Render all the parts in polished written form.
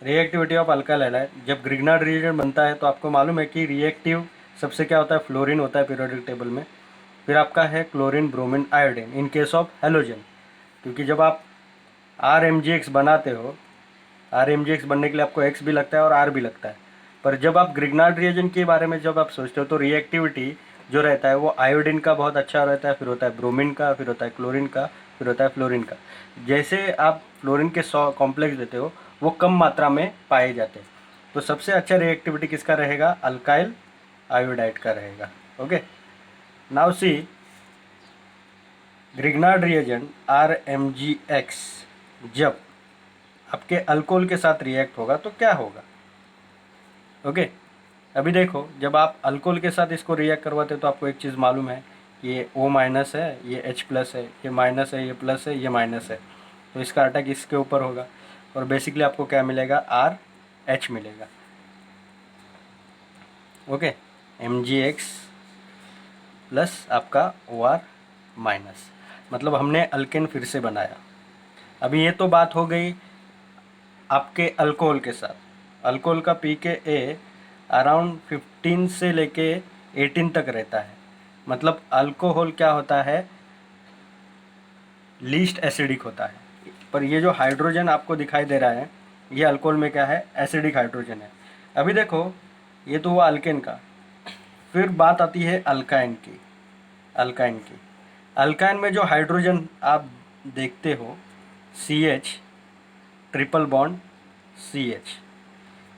Reactivity of alkyl halide, जब Grignard reagent बनता है तो आपको मालूम है कि रिएक्टिव सबसे क्या होता है, फ्लोरीन होता है पीरियोडिक टेबल में। फिर आपका है chlorine, bromine, iodine in case of halogen. क्योंकि जब आप RMgX बनाते हो, RMgX बनने के लिए आपको X भी लगता है और R भी लगता है। पर जब आप ग्रिग्नार्ड रिएजेंट के बारे में जब आप सोचते हो तो रिएक्टिविटी जो रहता है वो आयोडीन का बहुत अच्छा रहता है, फिर होता है ब्रोमीन का, फिर होता है क्लोरीन का, फिर होता है फ्लोरीन का। जैसे आप फ्लोरीन के 100 कॉम्प्लेक्स देते हो वो कम मात्रा में पाए जाते हैं। तो सबसे अच्छा रिएक्टिविटी किसका रहेगा, अल्काइल आयोडाइड का रहेगा। Okay, now see Grignard reagent RMgX जब आपके अल्कोहल के साथ रिएक्ट होगा तो क्या होगा। ओके, अभी देखो जब आप अल्कोहल के साथ इसको रिएक्ट करवाते हो तो आपको एक चीज़ मालूम है, ये O- है, ये H+ है, ये माइनस है, ये प्लस है, ये माइनस है। तो इसका अटैक इसके ऊपर होगा और बेसिकली आपको क्या मिलेगा, RH मिलेगा। ओके, MgX प्लस आपका OR-, मतलब हमने अल्केन फिर से बनाया। अभी ये तो बात हो गई आपके अल्कोहल के साथ। अल्कोहल का pKa अराउंड 15 से लेके 18 तक रहता है। मतलब अल्कोहल क्या होता है, लीस्ट एसिडिक होता है। पर ये जो हाइड्रोजन आपको दिखाई दे रहा है ये अल्कोहल में क्या है, एसिडिक हाइड्रोजन है। अभी देखो ये तो हुआ अल्केन का, फिर बात आती है अल्काइन की। अल्काइन में जो हाइड्रोजन आप देखते हो CH ट्रिपल बॉन्ड CH,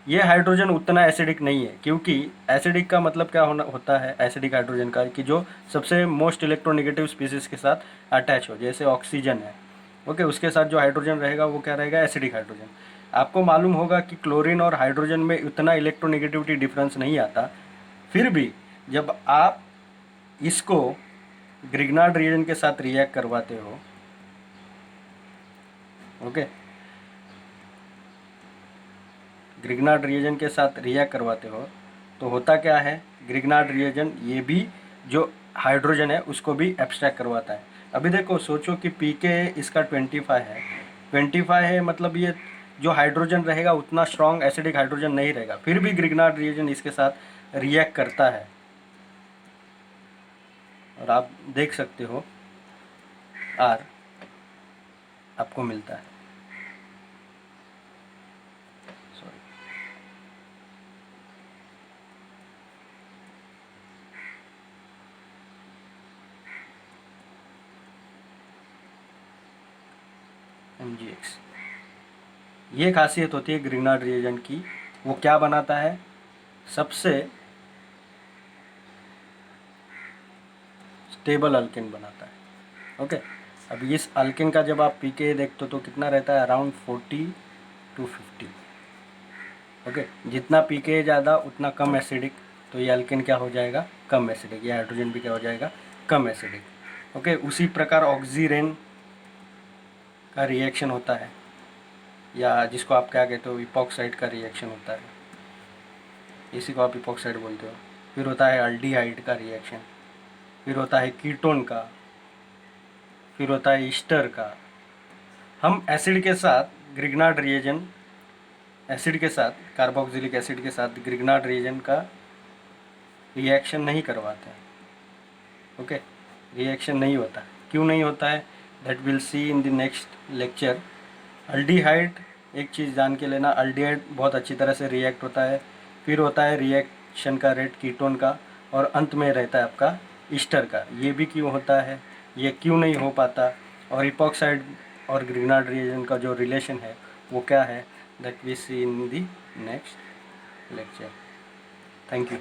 ये हाइड्रोजन उतना एसिडिक नहीं है। क्योंकि एसिडिक का मतलब क्या होता है एसिडिक हाइड्रोजन का, कि जो सबसे मोस्ट इलेक्ट्रोनेगेटिव स्पीसीज के साथ अटैच हो, जैसे ऑक्सीजन है। ओके, उसके साथ जो हाइड्रोजन रहेगा वो क्या रहेगा, एसिडिक हाइड्रोजन। आपको मालूम होगा कि क्लोरीन और हाइड्रोजन में उतना इलेक्ट्रोनेगेटिविटी डिफरेंस नहीं आता। फिर भी जब आप इसको ग्रिग्नार्ड रिएजेंट के साथ रिएक्ट करवाते हो, ओके, ग्रिग्नार्ड रिएजेंट के साथ रिएक्ट करवाते हो तो होता क्या है, ग्रिग्नार्ड रिएजेंट ये भी जो हाइड्रोजन है उसको भी एब्स्ट्रैक्ट करवाता है। अभी देखो सोचो कि pK इसका 25 है, 25 है, मतलब ये जो हाइड्रोजन रहेगा उतना स्ट्रॉन्ग एसिडिक हाइड्रोजन नहीं रहेगा। फिर भी ग्रिग्नार्ड रिएजेंट इसके साथ रिएक्ट करता है और आप देख सकते हो R आपको मिलता है। Sorry, MgX। ये खासियत होती है ग्रिग्नार्ड रिएजेंट की, वो क्या बनाता है, सबसे स्टेबल अल्केन बनाता है। ओके, अब इस अल्केन का जब आप pK देखते हो तो कितना रहता है, अराउंड 40 to 50। ओके, जितना pK ज़्यादा उतना कम एसिडिक, तो ये अल्केन क्या हो जाएगा, कम एसिडिक। ये हाइड्रोजन भी क्या हो जाएगा, कम एसिडिक। ओके, उसी प्रकार ऑक्सीरेन का रिएक्शन होता है, या जिसको आप क्या कहते हो, इपॉक्साइड का रिएक्शन होता है, इसी को आप इपॉक्साइड बोलते हो। फिर होता है अल्डिहाइड का रिएक्शन, फिर होता है कीटोन का, फिर होता है ईस्टर का। हम एसिड के साथ ग्रिग्नार्ड रिएजेंट, एसिड के साथ कार्बोक्सिलिक एसिड के साथ ग्रिग्नार्ड रिएजेंट का रिएक्शन नहीं करवाते हैं। ओके, रिएक्शन नहीं होता। क्यों नहीं होता है, that will see in the next lecture. Aldehyde, एक चीज़ जान के लेना, अल्डिहाइड बहुत अच्छी तरह से रिएक्ट होता है। फिर होता है रिएक्शन का रेट कीटोन का, और अंत में रहता है आपका ईस्टर का। ये भी क्यों होता है, ये क्यों नहीं हो पाता, और इपॉक्साइड और ग्रिग्नार्ड रिएजेंट का जो रिलेशन है वो क्या है, that we see in the next lecture. Thank you.